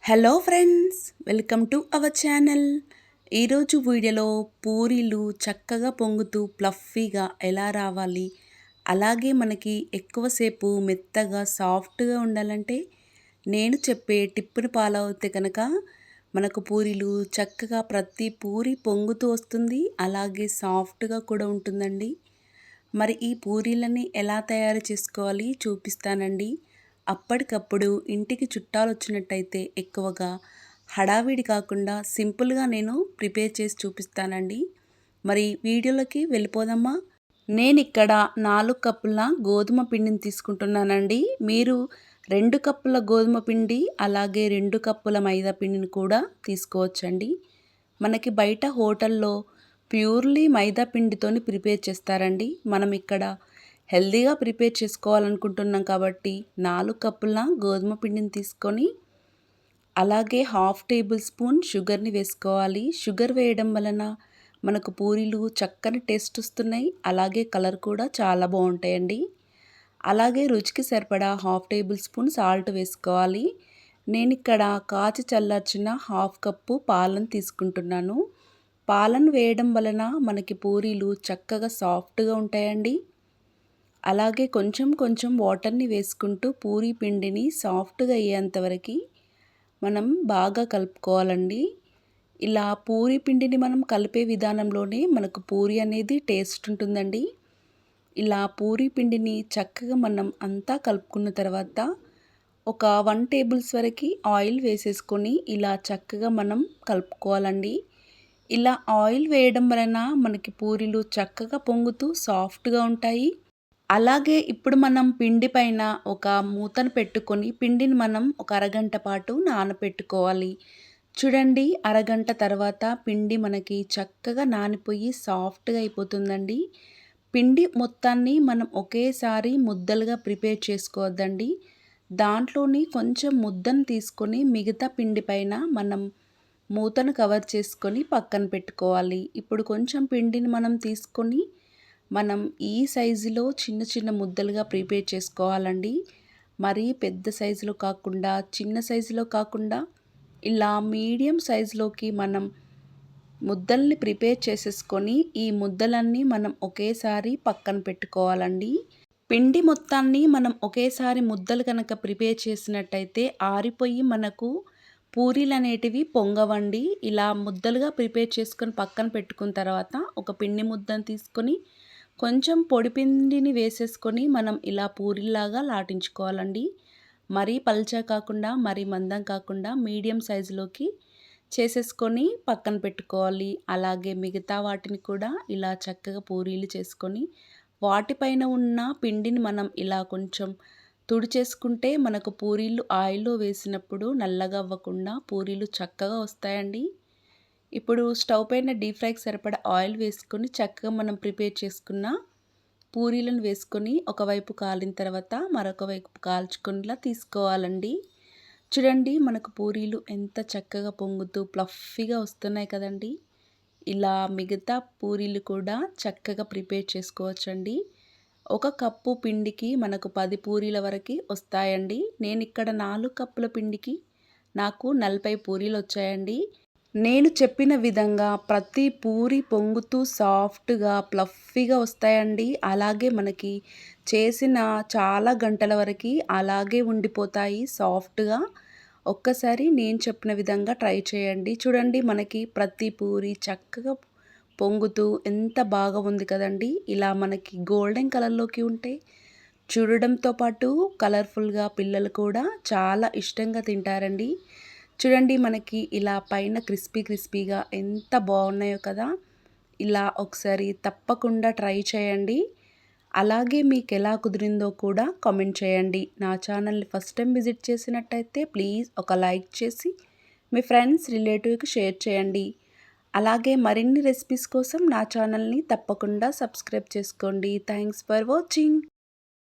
Hello friends, welcome to our channel. ఈరోజు వీడియోలో పూరీలు చక్కగా పొంగుతూ ప్లఫీగా ఎలా రావాలి, అలాగే మనకి ఎక్కువసేపు మెత్తగా సాఫ్ట్గా ఉండాలంటే నేను చెప్పే టిప్పును ఫాలో అవుతే కనుక మనకు పూరీలు చక్కగా ప్రతి పూరి పొంగుతూ వస్తుంది, అలాగే సాఫ్ట్గా కూడా ఉంటుందండి. మరి ఈ పూరీలని ఎలా తయారు చేసుకోవాలి చూపిస్తానండి. అప్పటికప్పుడు ఇంటికి చుట్టాలు వచ్చినట్టయితే ఎక్కువగా హడావిడి కాకుండా సింపుల్గా నేను ప్రిపేర్ చేసి చూపిస్తానండి. మరి వీడియోలోకి వెళ్ళిపోదామా? నేను ఇక్కడ 4 కప్పుల గోధుమ పిండిని తీసుకుంటున్నానండి. మీరు 2 కప్పుల గోధుమ పిండి అలాగే 2 కప్పుల మైదా పిండిని కూడా తీసుకోవచ్చండి. మనకి బయట హోటల్లో ప్యూర్లీ మైదా పిండితోని ప్రిపేర్ చేస్తారండి. మనం ఇక్కడ హెల్దీగా ప్రిపేర్ చేసుకోవాలనుకుంటున్నాం కాబట్టి 4 కప్పుల గోధుమ పిండిని తీసుకొని అలాగే హాఫ్ టేబుల్ స్పూన్ షుగర్ని వేసుకోవాలి. షుగర్ వేయడం వలన మనకు పూరీలు చక్కని టేస్ట్ వస్తున్నాయి, అలాగే కలర్ కూడా చాలా బాగుంటాయండి. అలాగే రుచికి సరిపడా హాఫ్ టేబుల్ స్పూన్ సాల్ట్ వేసుకోవాలి. నేను ఇక్కడ కాచి చల్లార్చిన హాఫ్ కప్పు పాలను తీసుకుంటున్నాను. పాలను వేయడం వలన మనకి పూరీలు చక్కగా సాఫ్ట్గా ఉంటాయండి. అలాగే కొంచెం కొంచెం వాటర్ని వేసుకుంటూ పూరీ పిండిని సాఫ్ట్గా అయ్యేంతవరకు మనం బాగా కలుపుకోవాలండి. ఇలా పూరీ పిండిని మనం కలిపే విధానంలోనే మనకు పూరీ అనేది టేస్ట్ ఉంటుందండి. ఇలా పూరీ పిండిని చక్కగా మనం అంతా కలుపుకున్న తర్వాత ఒక 1 టేబుల్స్ వరకు ఆయిల్ వేసేసుకొని ఇలా చక్కగా మనం కలుపుకోవాలండి. ఇలా ఆయిల్ వేయడం వలన మనకి పూరీలు చక్కగా పొంగుతూ సాఫ్ట్గా ఉంటాయి. అలాగే ఇప్పుడు మనం పిండి పైన ఒక మూతను పెట్టుకొని పిండిని మనం ఒక అరగంట పాటు నానబెట్టుకోవాలి. చూడండి, అరగంట తర్వాత పిండి మనకి చక్కగా నానిపోయి సాఫ్ట్గా అయిపోతుందండి. పిండి మొత్తాన్ని మనం ఒకేసారి ముద్దలుగా ప్రిపేర్ చేసుకోవద్దండి. దాంట్లోని కొంచెం ముద్దను తీసుకొని మిగతా పిండి పైన మనం మూతను కవర్ చేసుకొని పక్కన పెట్టుకోవాలి. ఇప్పుడు కొంచెం పిండిని మనం తీసుకొని మనం ఈ సైజులో చిన్న చిన్న ముద్దలుగా ప్రిపేర్ చేసుకోవాలండి. మరీ పెద్ద సైజులో కాకుండా చిన్న సైజులో కాకుండా ఇలా మీడియం సైజులోకి మనం ముద్దల్ని ప్రిపేర్ చేసేసుకొని ఈ ముద్దలన్నీ మనం ఒకేసారి పక్కన పెట్టుకోవాలండి. పిండి మొత్తాన్ని మనం ఒకేసారి ముద్దలు కనుక ప్రిపేర్ చేసినట్టయితే ఆరిపోయి మనకు పూరీలు అనేటివి పొంగవండి. ఇలా ముద్దలుగా ప్రిపేర్ చేసుకొని పక్కన పెట్టుకున్న తర్వాత ఒక పిండి ముద్దను తీసుకొని కొంచెం పొడి పిండిని వేసేసుకొని మనం ఇలా పూరీలాగా లాటించుకోవాలండి. మరీ పల్చగా కాకుండా మరీ మందం కాకుండా మీడియం సైజులోకి చేసేసుకొని పక్కన పెట్టుకోవాలి. అలాగే మిగతా వాటిని కూడా ఇలా చక్కగా పూరీలు చేసుకొని వాటిపైన ఉన్న పిండిని మనం ఇలా కొంచెం తుడిచేసుకుంటే మనకు పూరీలు ఆయిల్లో వేసినప్పుడు నల్లగా అవ్వకుండా పూరీలు చక్కగా వస్తాయండి. ఇప్పుడు స్టవ్ పైన డీప్ ఫ్రైకి సరిపడా ఆయిల్ వేసుకొని చక్కగా మనం ప్రిపేర్ చేసుకున్న పూరీలను వేసుకొని ఒకవైపు కాలిన తర్వాత మరొక వైపు కాల్చుకునేలా తీసుకోవాలండి. చూడండి, మనకు పూరీలు ఎంత చక్కగా పొంగుతూ ప్లఫీగా వస్తున్నాయి కదండి. ఇలా మిగతా పూరీలు కూడా చక్కగా ప్రిపేర్ చేసుకోవచ్చండి. ఒక కప్పు పిండికి మనకు 10 పూరీల వరకు వస్తాయండి. నేను ఇక్కడ 4 కప్పుల పిండికి నాకు 40 పూరీలు వచ్చాయండి. నేను చెప్పిన విధంగా ప్రతి పూరి పొంగుతూ సాఫ్ట్గా ప్లఫీగా వస్తాయండి. అలాగే మనకి చేసిన చాలా గంటల వరకు అలాగే ఉండిపోతాయి సాఫ్ట్గా. ఒక్కసారి నేను చెప్పిన విధంగా ట్రై చేయండి. చూడండి, మనకి ప్రతి పూరి చక్కగా పొంగుతూ ఎంత బాగా ఉంది కదండి. ఇలా మనకి గోల్డెన్ కలర్లోకి ఉంటే చూడడంతో పాటు కలర్ఫుల్గా పిల్లలు కూడా చాలా ఇష్టంగా తింటారండి. చూడండి, మనకి ఇలా పైన క్రిస్పీగా ఎంత బాగున్నాయో కదా. ఇలా ఒకసారి తప్పకుండా ట్రై చేయండి. అలాగే మీకు ఎలా కుదిరిందో కూడా కామెంట్ చేయండి. నా ఛానల్ని ఫస్ట్ టైం విజిట్ చేసినట్టయితే ప్లీజ్ ఒక లైక్ చేసి మీ ఫ్రెండ్స్ రిలేటివ్కి షేర్ చేయండి. అలాగే మరిన్ని రెసిపీస్ కోసం నా ఛానల్ని తప్పకుండా సబ్స్క్రైబ్ చేసుకోండి. Thanks for watching.